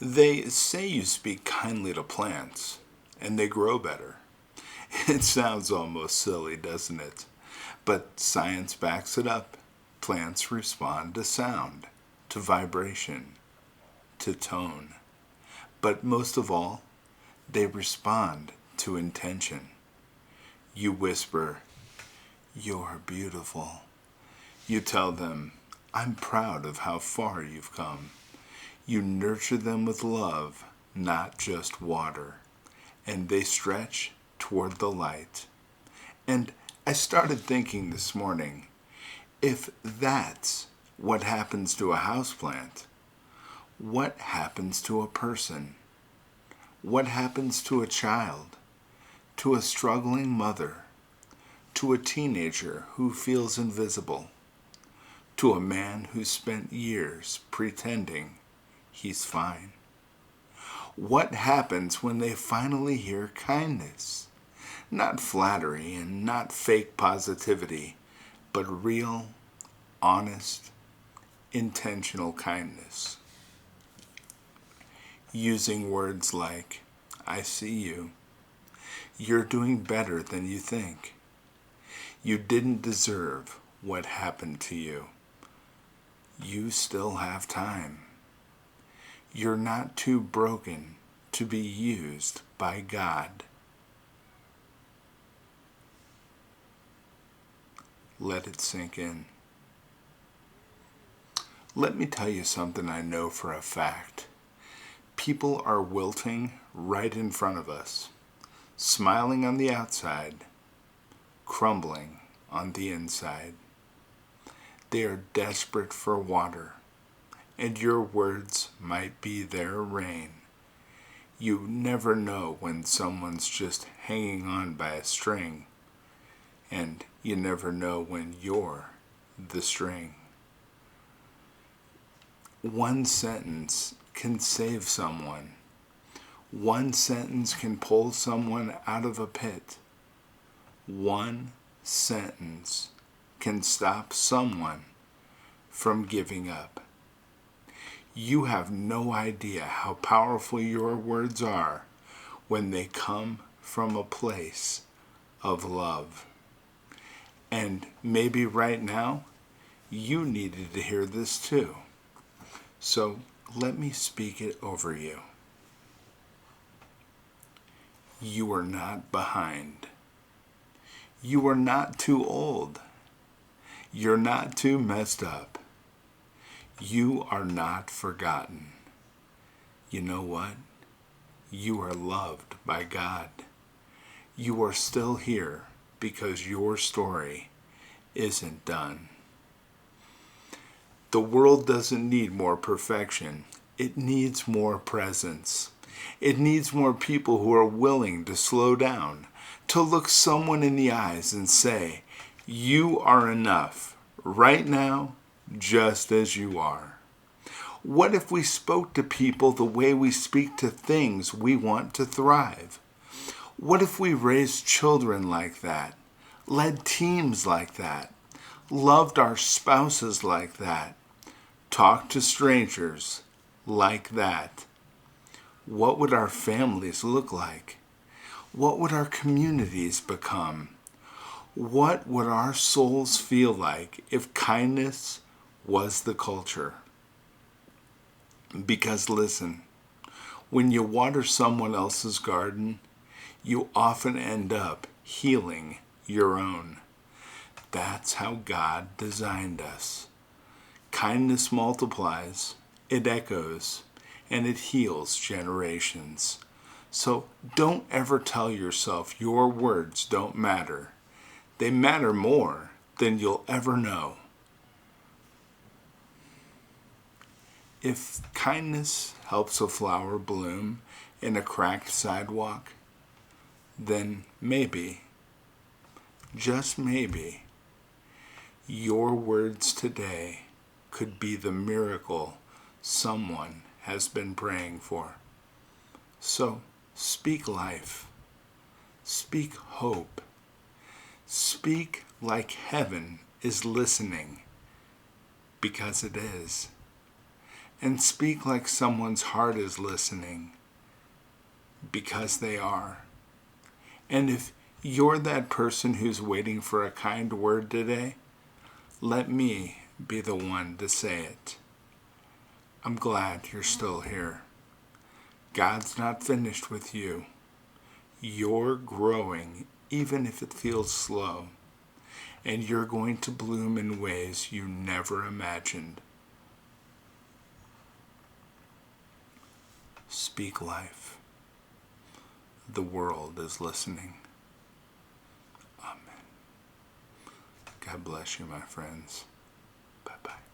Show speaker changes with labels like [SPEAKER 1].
[SPEAKER 1] They say you speak kindly to plants, and they grow better. It sounds almost silly, doesn't it? But science backs it up. Plants respond to sound, to vibration, to tone. But most of all, they respond to intention. You whisper, "You're beautiful." You tell them, "I'm proud of how far you've come." You nurture them with love, not just water, and they stretch toward the light. And I started thinking this morning, if that's what happens to a houseplant, what happens to a person? What happens to a child? To a struggling mother? To a teenager who feels invisible? To a man who spent years pretending he's fine? What happens when they finally hear kindness? Not flattery and not fake positivity, but real, honest, intentional kindness. Using words like, "I see you. You're doing better than you think. You didn't deserve what happened to you. You still have time. You're not too broken to be used by God." Let it sink in. Let me tell you something I know for a fact. People are wilting right in front of us, smiling on the outside, crumbling on the inside. They are desperate for water, and your words might be their rain. You never know when someone's just hanging on by a string, and you never know when you're the string. One sentence can save someone. One sentence can pull someone out of a pit. One sentence can stop someone from giving up. You have no idea how powerful your words are when they come from a place of love. And maybe right now, you needed to hear this too. So let me speak it over you. You are not behind. You are not too old. You're not too messed up. You are not forgotten. You know what? You are loved by God. You are still here because your story isn't done. The world doesn't need more perfection. It needs more presence. It needs more people who are willing to slow down, to look someone in the eyes and say, "You are enough, right now, just as you are." What if we spoke to people the way we speak to things we want to thrive? What if we raised children like that, led teams like that, loved our spouses like that, talked to strangers like that? What would our families look like? What would our communities become? What would our souls feel like if kindness was the culture? Because listen, when you water someone else's garden, you often end up healing your own. That's how God designed us. Kindness multiplies, it echoes, and it heals generations. So don't ever tell yourself your words don't matter. They matter more than you'll ever know. If kindness helps a flower bloom in a cracked sidewalk, then maybe, just maybe, your words today could be the miracle someone has been praying for. So speak life. Speak hope. Speak like heaven is listening, because it is. and speak like someone's heart is listening, because they are. And if you're that person who's waiting for a kind word today, let me be the one to say it. I'm glad you're still here. God's not finished with you. You're growing, even if it feels slow. And you're going to bloom in ways you never imagined. Speak life. The world is listening. Amen. God bless you, my friends. Bye-bye.